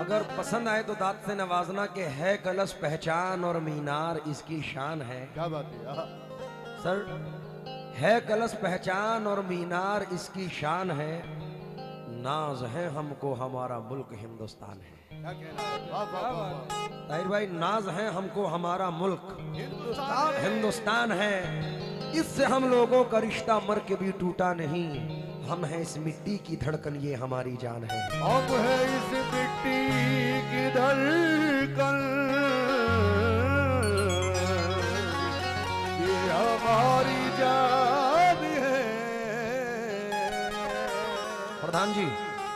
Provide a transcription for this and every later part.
अगर पसंद आए तो दांत से नवाजना के है कलश पहचान और मीनार इसकी शान है। क्या बात है सर, है कलश पहचान और मीनार इसकी शान है। नाज है हमको हमारा मुल्क हिंदुस्तान है। क्या कहना है? वाह वाह वाह ताहिर भाई, नाज है हमको हमारा मुल्क हिंदुस्तान है। इससे हम लोगों का रिश्ता मर के भी टूटा नहीं। हम हैं इस मिट्टी की धड़कन, ये हमारी जान है। अब है इस मिट्टी की धड़कन, ये हमारी जान है। प्रधान जी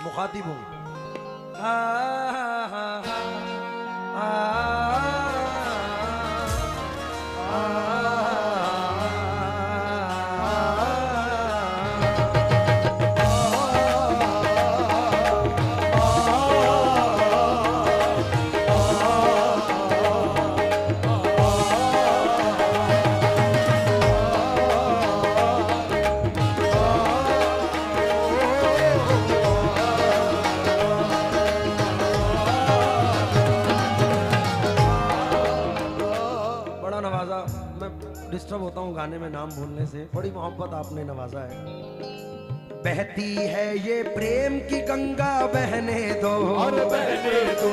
मुखातिब हूँ। डिस्टर्ब होता हूँ गाने में नाम भूलने से। बड़ी मोहब्बत आपने नवाजा है। बहती है ये प्रेम की गंगा, बहने दो और बहने दो।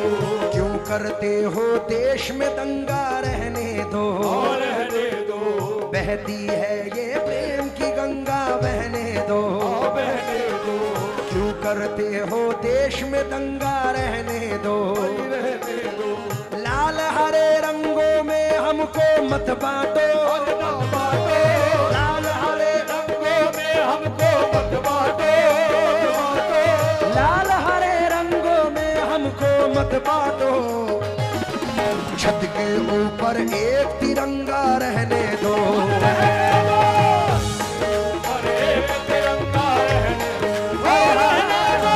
क्यों करते हो देश में दंगा, रहने दो और रहने दो। बहती है ये प्रेम की गंगा, बहने दो और बहने दो। क्यों करते हो देश में दंगा, रहने दो रहने दो। लाल हरे रंगों में हमको मत बांटो, लाल हरे रंगों में हमको मत बांटो। लाल हरे रंगों में हमको मत बांटो। छत के ऊपर एक तिरंगा, रहने दो और एक तिरंगा रहने दो।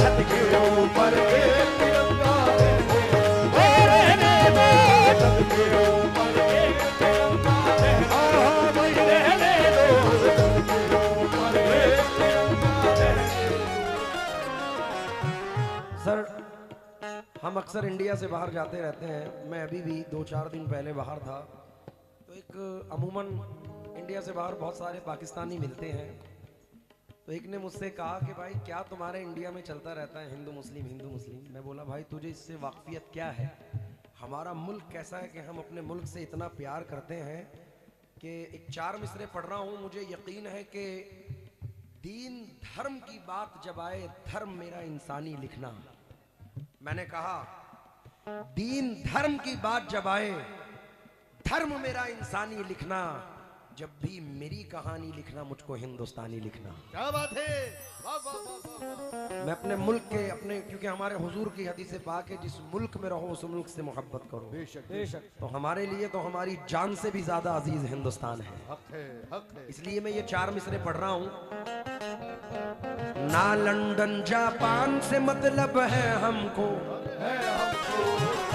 छत के ऊपर एक तिरंगा रहने दो। छत के ऊपर एक तिरंगा रहने दो। छत के ऊपर एक तिरंगा रहने दो। सर, हम अक्सर इंडिया से बाहर जाते रहते हैं। मैं अभी भी 2-4 दिन पहले बाहर था, तो एक अमूमन इंडिया से बाहर बहुत सारे पाकिस्तानी मिलते हैं। तो एक ने मुझसे कहा कि भाई क्या तुम्हारे इंडिया में चलता रहता है हिंदू मुस्लिम हिंदू मुस्लिम। मैं बोला भाई तुझे इससे वाकफियत क्या है? हमारा मुल्क कैसा है कि हम अपने मुल्क से इतना प्यार करते हैं कि एक 4 मिसरे पढ़ रहा हूँ, मुझे यकीन है कि दीन धर्म की बात जब आए, धर्म मेरा इंसानी लिखना। मैंने कहा दीन धर्म की बात जब आए, धर्म मेरा इंसानी लिखना। जब भी मेरी कहानी लिखना, मुझको हिंदुस्तानी लिखना। क्या बात है? वाह वाह वाह वाह। मैं अपने मुल्क के अपने, क्योंकि हमारे हुजूर की हदीस पाक है, जिस मुल्क में रहो उस मुल्क से मोहब्बत करो। बेशक बेशक। तो हमारे लिए तो हमारी जान से भी ज्यादा अजीज हिंदुस्तान है। हक है, हक है। इसलिए मैं ये 4 मिसरे पढ़ रहा हूँ। ना लंदन जापान से मतलब है हमको,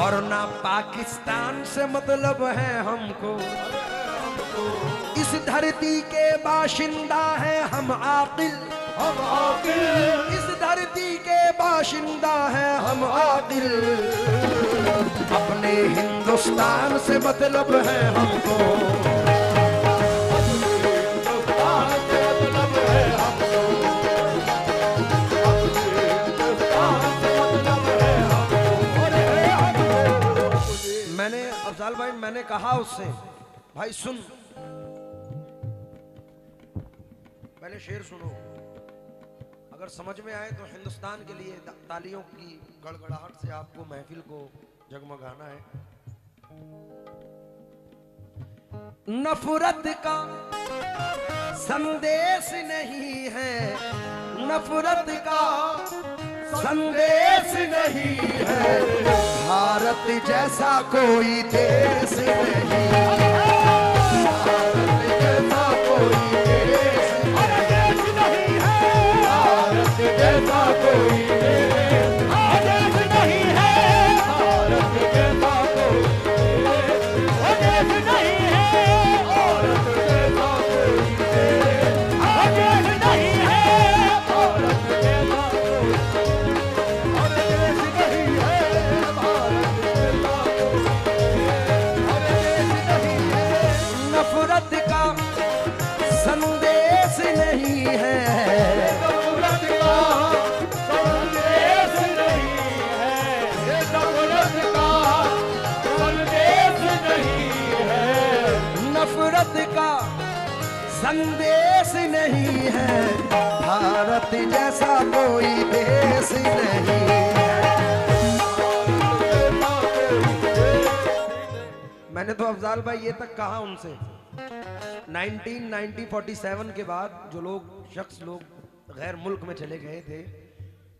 और ना पाकिस्तान से मतलब है हमको। इस धरती के बाशिंदा है हम आकिल, हम आकिल। इस धरती के बाशिंदा है हम आकिल। अपने हिंदुस्तान से मतलब है हमको, हिंदुस्तान से मतलब है हमको। हिंदुस्तान से मतलब है हमको। मैंने अफजाल भाई, मैंने कहा उससे भाई सुन, पहले शेर सुनो, अगर समझ में आए तो हिंदुस्तान के लिए तालियों की गड़गड़ाहट से आपको महफिल को जगमगाना है। नफरत का संदेश नहीं है, नफरत का संदेश नहीं है। भारत जैसा कोई देश नहीं, भारत जैसा कोई देश नहीं है। भारत जैसा कोई देश नहीं है। भारत जैसा कोई देश नहीं है। भारत जैसा कोई देश नहीं है। भारत जैसा कोई देश नहीं है। है, भारत जैसा कोई देश नहीं है। मैंने तो अफजाल भाई ये तक कहा उनसे, 1947 के बाद जो शख्स लोग गैर मुल्क में चले गए थे,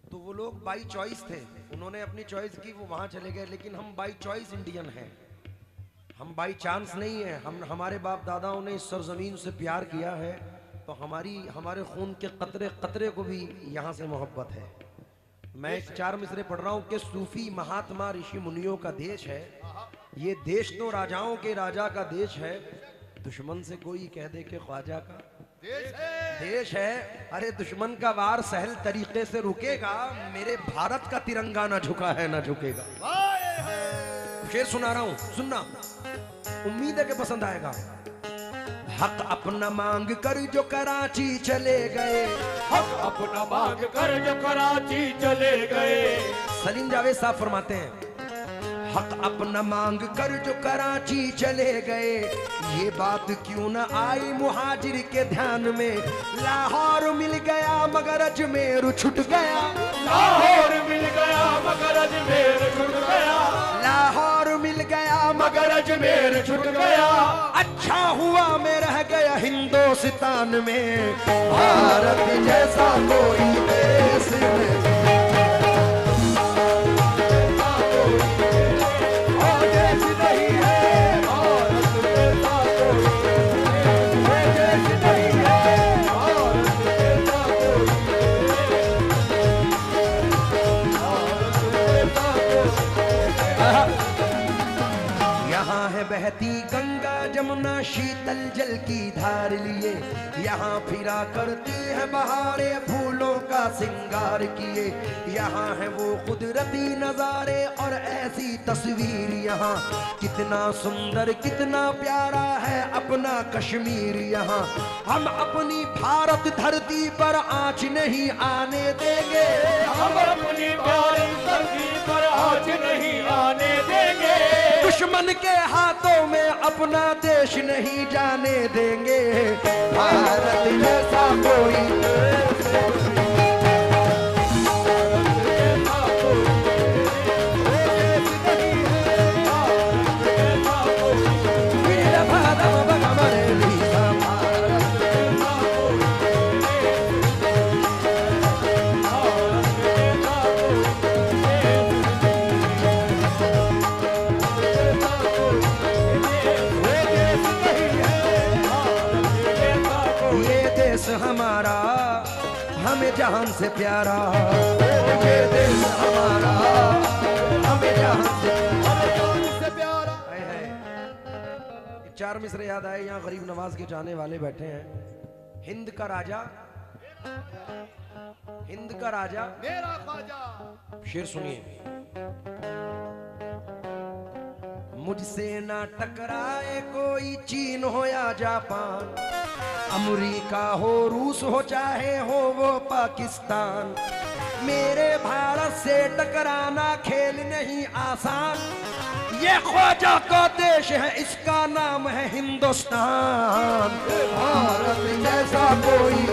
तो वो लोग बाई चॉइस थे, उन्होंने अपनी चॉइस की, वो वहां चले गए। लेकिन हम बाई चॉइस इंडियन हैं, हम बाई चांस नहीं है। हमारे बाप दादाओं ने इस सरजमीन से प्यार किया है, तो हमारे खून के कतरे कतरे को भी यहाँ से मोहब्बत है। मैं 4 मिसरे पढ़ रहा हूँ कि सूफी महात्मा ऋषि मुनियों का देश है ये देश, तो राजाओं के राजा का देश है। दुश्मन से कोई कह दे कि ख्वाजा का देश है, अरे दुश्मन का वार सहल तरीके से रुकेगा, मेरे भारत का तिरंगा ना झुका है ना झुकेगा। शेर सुना रहा हूं, सुनना, उम्मीद है कि पसंद आएगा। हक अपना मांग कर जो कराची चले गए, हक अपना मांग कर जो कराची चले गए। सलीम जावेद साहब फरमाते हैं, हक अपना मांग कर जो कराची चले गए, ये बात क्यों न आई मुहाजिर के ध्यान में। लाहौर मिल गया मगर अजमेर छूट गया, लाहौर मिल गया मगर अजमेर छूट गया, लाहौर मिल गया मगर अजमेर छूट गया। अच्छा हुआ मैं रह गया हिंदुस्तान में, भारत जैसा कोई देश नहीं। बहती गंगा जमुना शीतल जल की धार लिए, यहाँ फिरा करती है बहारे फूलों का सिंगार किए। यहाँ है वो कुदरती नजारे और ऐसी तस्वीर, यहाँ कितना सुंदर कितना प्यारा है अपना कश्मीर। यहाँ हम अपनी भारत धरती पर आँच नहीं आने देंगे, हम अपनी भारत धरती पर आँच नहीं आने देंगे। दुश्मन के हाथों में अपना देश नहीं जाने देंगे, भारत जैसा कोई हमारा, हमें जहान से प्यारा, ये देश हमारा, हमें जहान से प्यारा। 4 मिसरे याद आए, यहाँ गरीब नवाज के जाने वाले बैठे हैं। हिंद का राजा, हिंद का राजा मेरा ख्वाजा। शेर सुनिए, मुझसे ना टकराए कोई चीन हो या जापान, अमेरिका हो रूस हो चाहे हो वो पाकिस्तान, मेरे भारत से टकराना खेल नहीं आसान। ये ख्वाजा का देश है, इसका नाम है हिंदुस्तान, भारत जैसा कोई